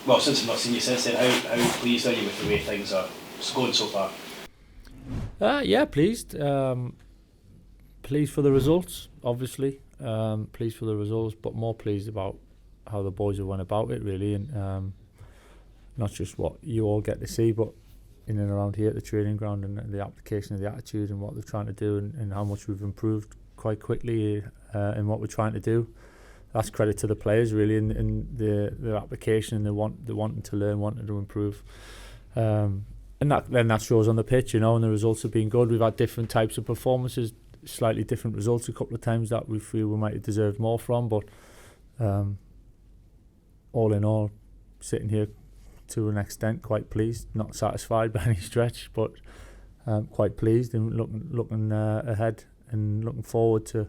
Well, since I've not seen you since then, how pleased are you with the way things are going so far? Yeah, pleased. Pleased for the results, obviously. Pleased for the results, but more pleased about how the boys have went about it, really, and not just what you all get to see, but in and around here at the training ground, and the application of the attitude and what they're trying to do, and how much we've improved quite quickly in what we're trying to do. That's credit to the players, really, in their application, and they're wanting to learn, wanting to improve. And that shows on the pitch, and the results have been good. We've had different types of performances, slightly different results a couple of times that we feel we might have deserved more from, but all in all, sitting here to an extent quite pleased, not satisfied by any stretch, but quite pleased and looking ahead and looking forward to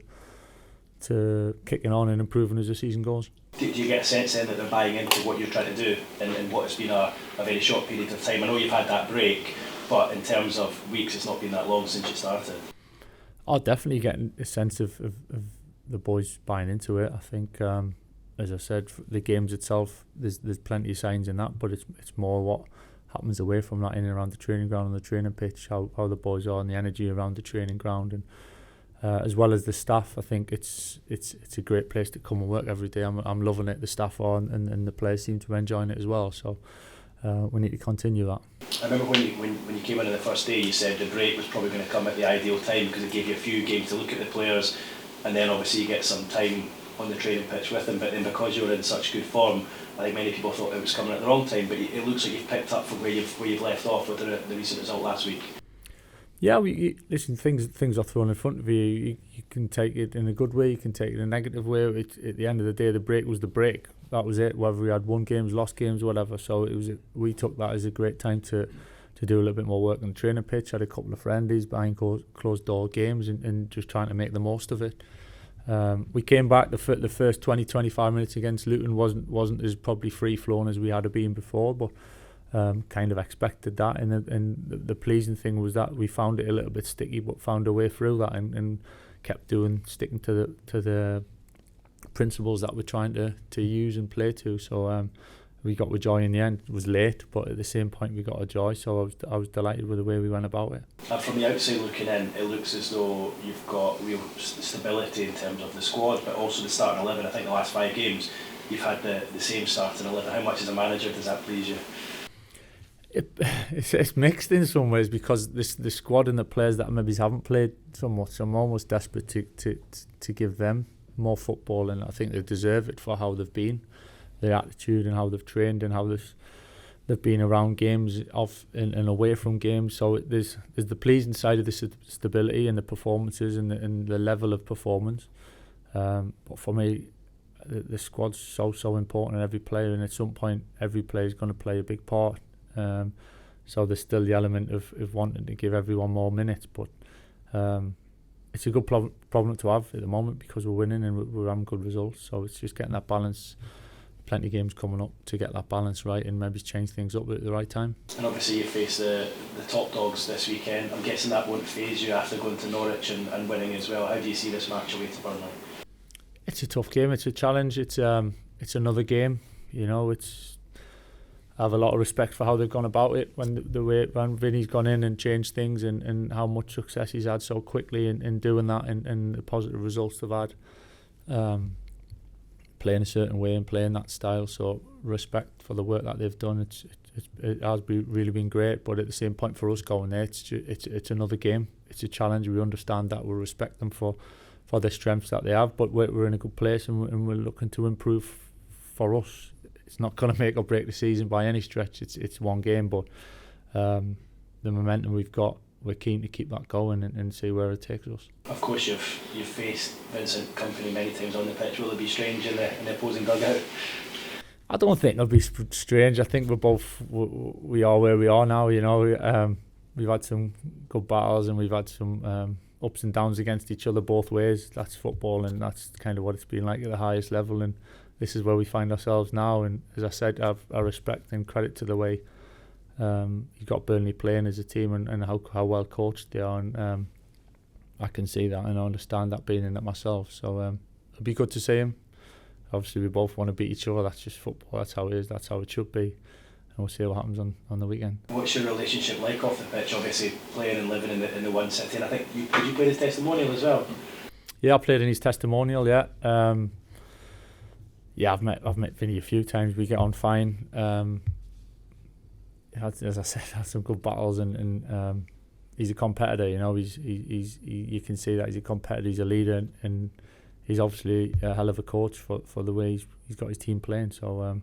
kicking on and improving as the season goes. Do you get a sense then that they're buying into what you're trying to do in what has been a very short period of time? I know you've had that break, but in terms of weeks, it's not been that long since you started. I'll definitely get a sense of the boys buying into it. I think, as I said, the games itself, there's plenty of signs in that, but it's more what happens away from that, in and around the training ground and the training pitch, how the boys are and the energy around the training ground, and as well as the staff. I think it's a great place to come and work every day. I'm loving it. The staff are, and the players seem to be enjoying it as well. So we need to continue that. I remember when you came in on the first day, you said the break was probably going to come at the ideal time because it gave you a few games to look at the players, and then obviously you get some time on the training pitch with them. But then because you were in such good form, I think many people thought it was coming at the wrong time. But it looks like you've picked up from where you've left off with the recent result last week. Yeah, listen. Things are thrown in front of you. You can take it in a good way. You can take it in a negative way. At the end of the day, the break was the break. That was it. Whether we had won games, lost games, whatever. So we took that as a great time to do a little bit more work on the training pitch. Had a couple of friendlies behind closed door games, and just trying to make the most of it. We came back the first 20-25 minutes against Luton wasn't as probably free flowing as we had been before, but kind of expected that. And the pleasing thing was that we found it a little bit sticky, but found a way through that, and kept sticking to the principles that we're trying to use and play to. So we got with joy in the end. It was late, but at the same point we got a joy. So I was delighted with the way we went about it. And from the outside looking in, it looks as though you've got real stability in terms of the squad, but also the starting 11. I think the last 5 games you've had the same starting 11. How much as a manager does that please you? It's mixed in some ways, because the squad and the players that maybe haven't played so much, I'm almost desperate to give them more football, and I think they deserve it for how they've been, their attitude and how they've trained and how they've been around games and away from games. So there's the pleasing side of the stability and the performances and the level of performance. But for me, the squad's so important, and every player, and at some point every player is going to play a big part. So there's still the element of wanting to give everyone more minutes, but it's a good problem to have at the moment, because we're winning and we're having good results. So it's just getting that balance. Plenty of games coming up to get that balance right, and maybe change things up at the right time. And obviously you face the top dogs this weekend. I'm guessing that won't faze you after going to Norwich and winning as well. How do you see this match away to Burnley? It's a tough game. It's a challenge. It's another game. I have a lot of respect for how they've gone about it, when Vinny's gone in and changed things, and how much success he's had so quickly in doing that, and the positive results they've had. Playing a certain way and playing that style, so respect for the work that they've done. It has really been great, but at the same point for us going there, it's another game. It's a challenge. We understand that. We respect them for the strengths that they have, but we're in a good place, and we're looking to improve for us. It's not going to make or break the season by any stretch. It's one game, but the momentum we've got, we're keen to keep that going and see where it takes us. Of course, you've faced Vincent Kompany many times on the pitch. Will it be strange in the opposing dugout? I don't think it'll be strange. I think we are where we are now. We've had some good battles, and we've had some ups and downs against each other both ways. That's football, and that's kind of what it's been like at the highest level. And this is where we find ourselves now. And as I said, I respect and credit to the way you've got Burnley playing as a team, and how well coached they are, and I can see that, and I understand that being in it myself. So it'll be good to see him. obviously we both want to beat each other. That's just football. That's how it is. That's how it should be. And we'll see what happens on the weekend. What's your relationship like off the pitch? Obviously playing and living in the one city. And I think did you play his testimonial as well? Yeah, I played in his testimonial. Yeah, yeah. I've met Vinny a few times. We get on fine. As I said, had some good battles, and he's a competitor. You know, you can see that he's a competitor. He's a leader, and he's obviously a hell of a coach for the way he's got his team playing. So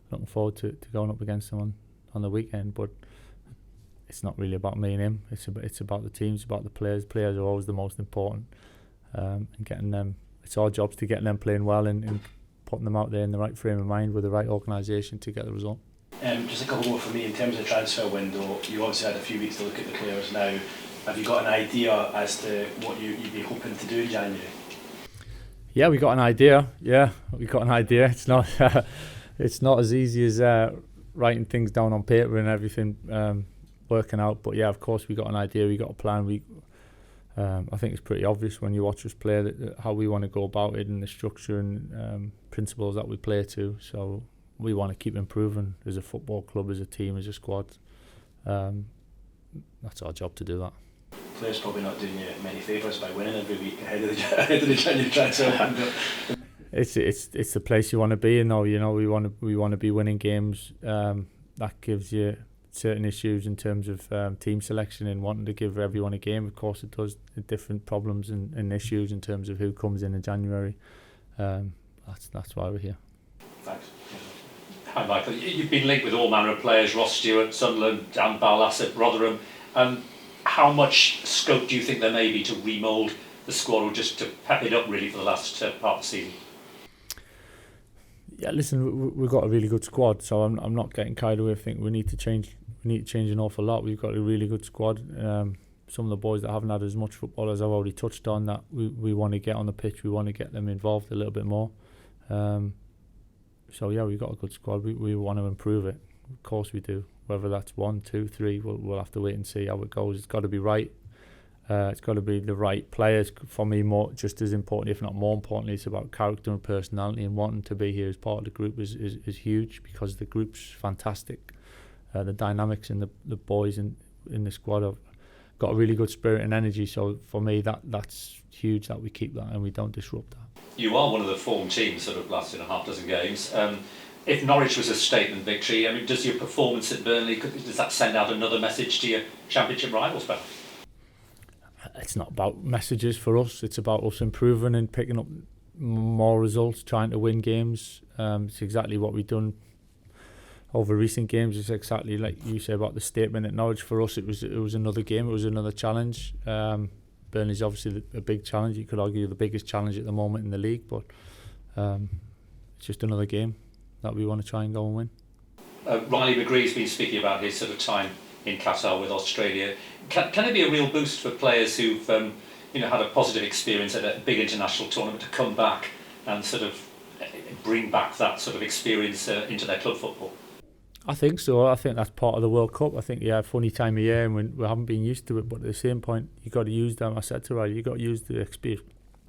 looking forward to going up against him on the weekend. But it's not really about me and him. It's about the team. It's about the players. Players are always the most important, and getting them. It's our jobs to get them playing well and putting them out there in the right frame of mind with the right organisation to get the result. Just a couple more for me. In terms of the transfer window, you obviously had a few weeks to look at the players now. Have you got an idea as to what you'd be hoping to do in January? Yeah, we got an idea. It's not it's not as easy as writing things down on paper and everything working out. But yeah, of course we got an idea. We got a plan. I think it's pretty obvious when you watch us play that how we want to go about it and the structure and principles that we play to. So we want to keep improving as a football club, as a team, as a squad. That's our job to do that. Players probably not doing you many favours by winning every week ahead of the January transfer window. It's the place you want to be in, though. You know, we want to be winning games. That gives you certain issues in terms of team selection and wanting to give everyone a game. Of course, it does. Different problems and issues in terms of who comes in January. That's why we're here. Thanks. Hi Michael, you've been linked with all manner of players, Ross Stewart, Sunderland, Dan Barlass at Rotherham. How much scope do you think there may be to remould the squad or just to pep it up really for the last part of the season? Yeah, listen, we've got a really good squad, so I'm not getting carried away. I think we need to change an awful lot. We've got a really good squad. Some of the boys that haven't had as much football as I've already touched on, that we want to get on the pitch. We want to get them involved a little bit more. So yeah, we've got a good squad. We want to improve it. Of course we do. Whether that's 1, 2, 3, we'll have to wait and see how it goes. It's got to be right. It's got to be the right players. For me, more just as important, if not more importantly, it's about character and personality. And wanting to be here as part of the group is huge, because the group's fantastic. The dynamics in the boys in the squad have got a really good spirit and energy. So for me, that's huge that we keep that and we don't disrupt that. You are one of the form teams that have lasted a half dozen games. If Norwich was a statement victory, I mean, does your performance at Burnley, does that send out another message to your Championship rivals, perhaps? It's not about messages for us. It's about us improving and picking up more results, trying to win games. It's exactly what we've done over recent games. It's exactly like you say about the statement at Norwich. For us, it was another game. It was another challenge. Burnley's obviously a big challenge. You could argue the biggest challenge at the moment in the league, but it's just another game that we want to try and go and win. Riley McGree's been speaking about his sort of time in Qatar with Australia. Can it be a real boost for players who've had a positive experience at a big international tournament to come back and sort of bring back that sort of experience into their club football? I think so. I think that's part of the World Cup. I think, yeah, funny time of year and we haven't been used to it, but at the same point, you've got to use them. I said to Riley, you've got to use the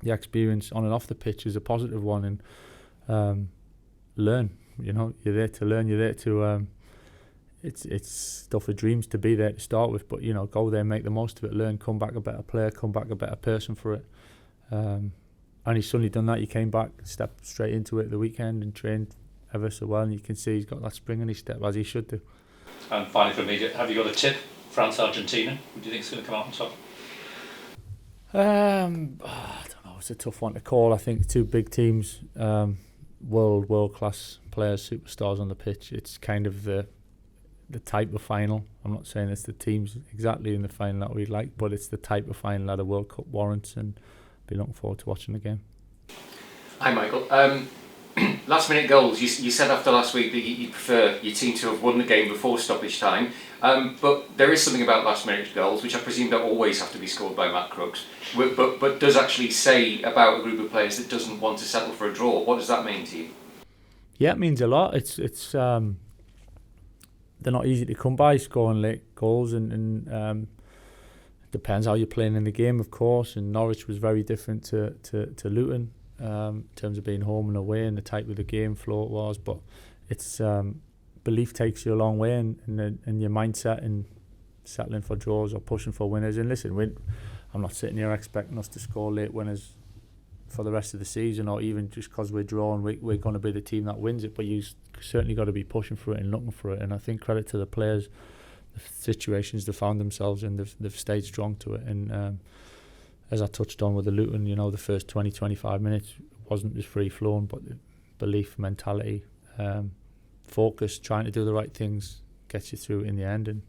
experience on and off the pitch as a positive one and learn. You know, you're there to learn. You're there to. It's stuff of dreams to be there to start with, but go there, make the most of it, learn, come back a better player, come back a better person for it. And he's suddenly done that. He came back, stepped straight into it the weekend and trained ever so well, and you can see he's got that spring in his step, as he should do. And finally for me, have you got a tip? France, Argentina, who do you think is going to come out on top? I don't know, it's a tough one to call. I think two big teams, world class players, superstars on the pitch. It's kind of the type of final. I'm not saying it's the teams exactly in the final that we'd like, but it's the type of final that a World Cup warrants, and I'll be looking forward to watching the game. Hi Michael. Last minute goals, you said after last week that you prefer your team to have won the game before stoppage time, but there is something about last minute goals which I presume don't always have to be scored by Matt Crooks, but does actually say about a group of players that doesn't want to settle for a draw. What does that mean to you? Yeah, it means a lot. It's they're not easy to come by, scoring late goals, and it depends how you're playing in the game, of course, and Norwich was very different to Luton. in terms of being home and away and the type of the game flow it was. But it's belief takes you a long way, and your mindset and settling for draws or pushing for winners. And listen, I'm not sitting here expecting us to score late winners for the rest of the season, or even just because we're drawn, we're going to be the team that wins it. But you certainly got to be pushing for it and looking for it. And I think credit to the players, the situations they found themselves in, they've stayed strong to it. And as I touched on with the Luton, the first 20-25 minutes wasn't as free flowing, but the belief, mentality, focus, trying to do the right things gets you through in the end. And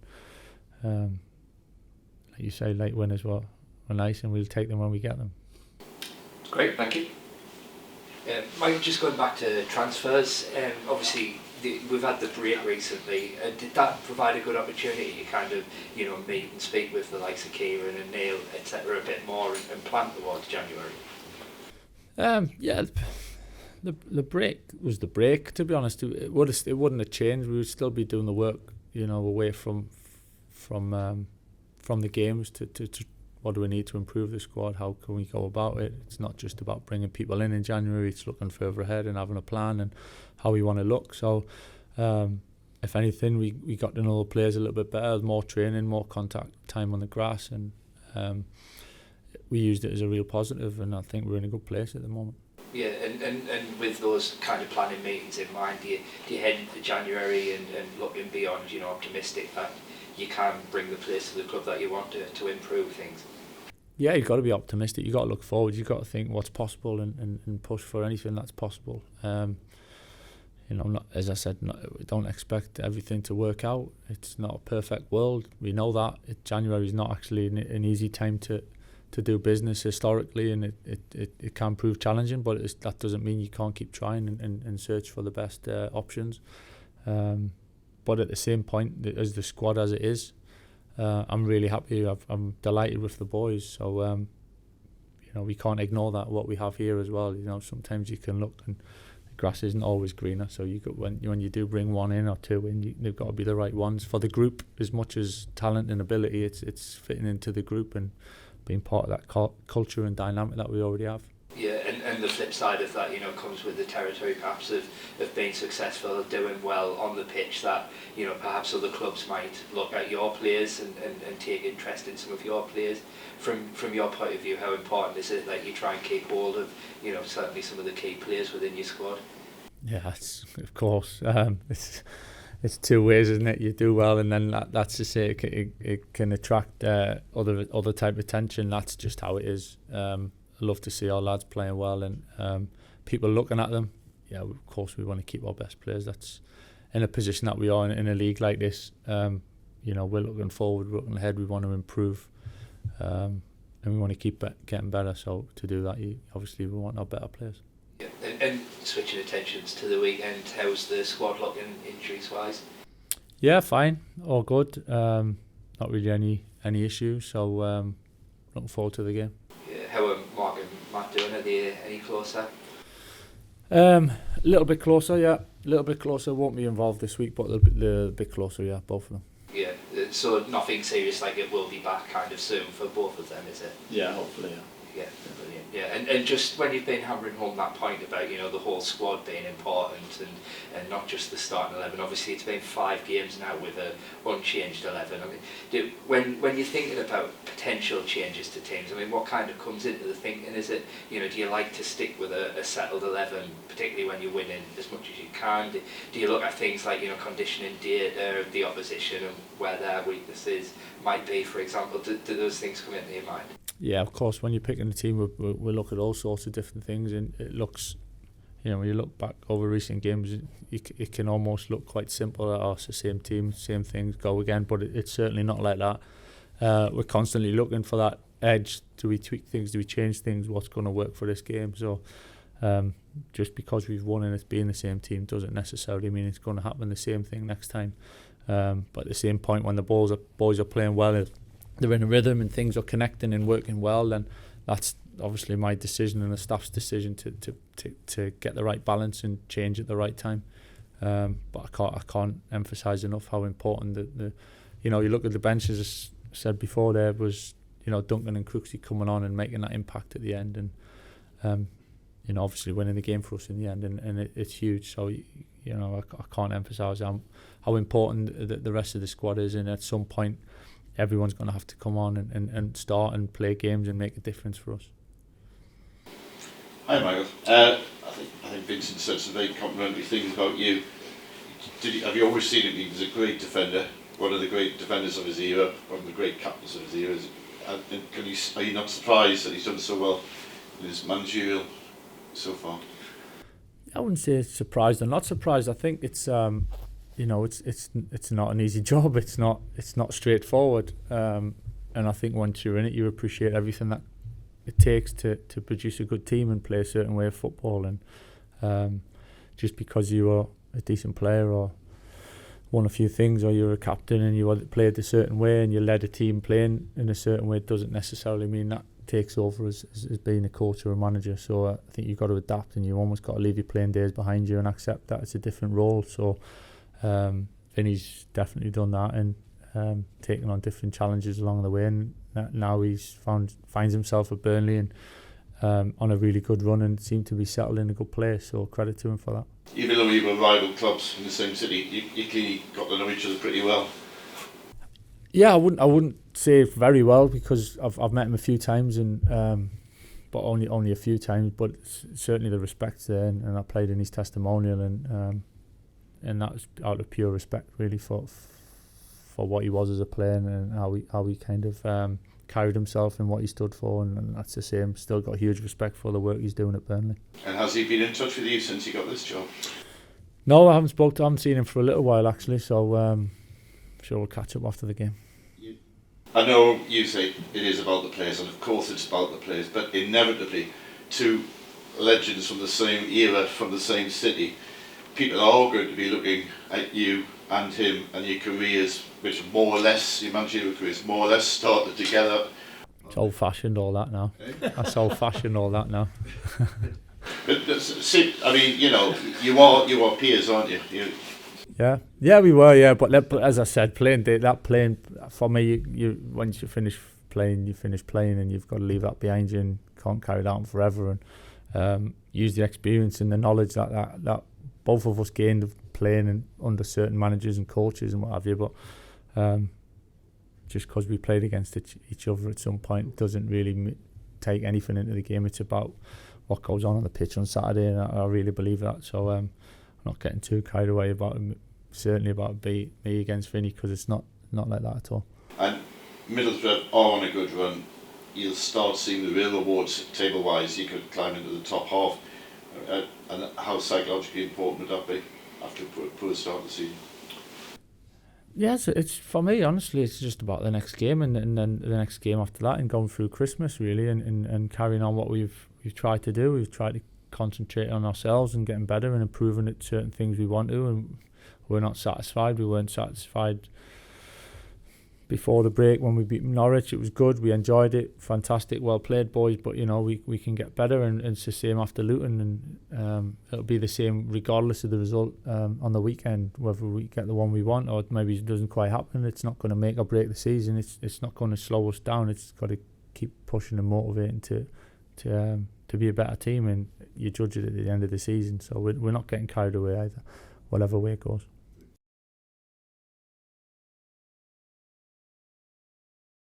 like you say, late winners were nice, and we'll take them when we get them. Great, thank you. Mike, just going back to transfers, obviously we've had the break recently. Did that provide a good opportunity to kind of, meet and speak with the likes of Kieran and Neil, etc., a bit more and plan towards January? Yeah, the break was the break. To be honest, it wouldn't have changed. We would still be doing the work, away from the games to what do we need to improve the squad? How can we go about it? It's not just about bringing people in January. It's looking further ahead and having a plan and how we want to look. So, if anything, we got to know the players a little bit better, more training, more contact time on the grass, and we used it as a real positive, and I think we're in a good place at the moment. Yeah, and with those kind of planning meetings in mind, do you head into January and looking beyond, optimistic that you can bring the players to the club that you want to improve things? Yeah, you've got to be optimistic. You've got to look forward. You've got to think what's possible and push for anything that's possible. As I said, we don't expect everything to work out. It's not a perfect world. We know that. January is not actually an easy time to do business historically, and it can prove challenging, but that doesn't mean you can't keep trying and search for the best options. But at the same point, as the squad as it is, I'm really happy. I'm delighted with the boys. So, we can't ignore that, what we have here as well. Sometimes you can look and the grass isn't always greener. So when you do bring one in or two in, they've got to be the right ones for the group. As much as talent and ability, it's fitting into the group and being part of that culture and dynamic that we already have. Yeah, and the flip side of that, comes with the territory perhaps of being successful, of doing well on the pitch, that, perhaps other clubs might look at your players and take interest in some of your players. From your point of view, how important is it that you try and keep hold of, certainly some of the key players within your squad? Yeah, of course. It's two ways, isn't it? You do well, and then that's to say it can attract other type of attention. That's just how it is. I love to see our lads playing well and people looking at them. Yeah, of course we want to keep our best players. That's in a position that we are in a league like this. We're looking forward, we're looking ahead. We want to improve, and we want to keep getting better. So to do that, obviously we want our better players. Yeah, and switching attentions to the weekend, how's the squad looking injuries wise? Yeah, fine, all good. Not really any issues. So looking forward to the game. Yeah, how are Mark and Matt doing? Are they any closer? A little bit closer, yeah. A little bit closer. Won't be involved this week, but a bit closer, yeah. Both of them. Yeah, so nothing serious, like it will be back kind of soon for both of them, is it? Yeah, hopefully, yeah. Yeah, brilliant. Yeah, and just when you've been hammering home that point about, the whole squad being important and not just the starting 11, obviously it's been 5 games now with a unchanged 11. I mean, when you're thinking about potential changes to teams, I mean, what kind of comes into the thinking? Is it, do you like to stick with a settled 11, particularly when you're winning as much as you can? Do you look at things like, conditioning data of the opposition and where their weaknesses might be, for example? Do those things come into your mind? Yeah, of course. When you're picking a team, we look at all sorts of different things, and it looks, when you look back over recent games, it can almost look quite simple. It's the same team, same things, go again. But it's certainly not like that. We're constantly looking for that edge. Do we tweak things? Do we change things? What's going to work for this game? So, just because we've won and it's been the same team doesn't necessarily mean it's going to happen the same thing next time. But at the same point, when the boys are playing well, they're in a rhythm and things are connecting and working well, then that's obviously my decision and the staff's decision to get the right balance and change at the right time. But I can't emphasise enough how important you look at the bench, as I said before, there was Duncan and Crooksy coming on and making that impact at the end, and you know, obviously winning the game for us in the end, and it's huge. So, you know, I can't emphasise how important the rest of the squad is, and at some point everyone's going to have to come on and start and play games and make a difference for us. Hi Michael. I think Vincent said some very complimentary things about you. Have you always seen him? He was a great defender, one of the great defenders of his era, one of the great captains of his era. Are you not surprised that he's done so well in his managerial so far? I wouldn't say surprised or not surprised. I think it's you know, it's not an easy job. It's not straightforward. And I think once you're in it, you appreciate everything that it takes to produce a good team and play a certain way of football. And just because you are a decent player or won a few things, or you're a captain and you played a certain way and you led a team playing in a certain way, doesn't necessarily mean that takes over as being a coach or a manager. So I think you've got to adapt, and you almost got to leave your playing days behind you and accept that it's a different role. So Vinny's definitely done that, and taken on different challenges along the way, and now he's finds himself at Burnley and on a really good run, and seemed to be settled in a good place. So credit to him for that. Even though you were rival clubs in the same city, you clearly got to know each other pretty well. Yeah, I wouldn't say very well, because I've met him a few times, and but only a few times. But certainly the respect's there, and I played in his testimonial, and that was out of pure respect, really, for what he was as a player, and how he kind of carried himself and what he stood for, and that's the same. Still got huge respect for the work he's doing at Burnley. And has he been in touch with you since he got this job? No, I haven't seen him for a little while actually, so I'm sure we'll catch up after the game. I know you say it is about the players, and of course it's about the players, but inevitably two legends from the same era, from the same city, people are going to be looking at you and him and your careers, which more or less, your managerial careers, more or less started together. It's old-fashioned all that now. That's old-fashioned all that now. But see, I mean, you know, you are peers, aren't you? Yeah, we were. Yeah, but as I said, playing for me, you once you finish playing, and you've got to leave that behind you and can't carry that on forever. And use the experience and the knowledge that both of us gained of playing and under certain managers and coaches and what have you. But just because we played against each other at some point doesn't really take anything into the game. It's about what goes on the pitch on Saturday, and I really believe that. So I'm not getting too carried away about it, certainly about me against Vinny, because it's not like that at all. And Middlesbrough are on a good run. You'll start seeing the real rewards table-wise. You could climb into the top half. And how psychologically important would that be after a poor start of the season? Yes, it's for me, honestly, it's just about the next game, and then the next game after that, and going through Christmas really, and carrying on what we've tried to do. We've tried to concentrate on ourselves and getting better and improving at certain things we want to, and we're not satisfied. We weren't satisfied before the break when we beat Norwich. It was good, we enjoyed it, fantastic, well played boys, but you know, we can get better, and it's the same after Luton, and it'll be the same regardless of the result on the weekend, whether we get the one we want or maybe it doesn't quite happen. It's not going to make or break the season. It's not going to slow us down. It's got to keep pushing and motivating to be a better team, and you judge it at the end of the season. So we're not getting carried away either, whatever way it goes.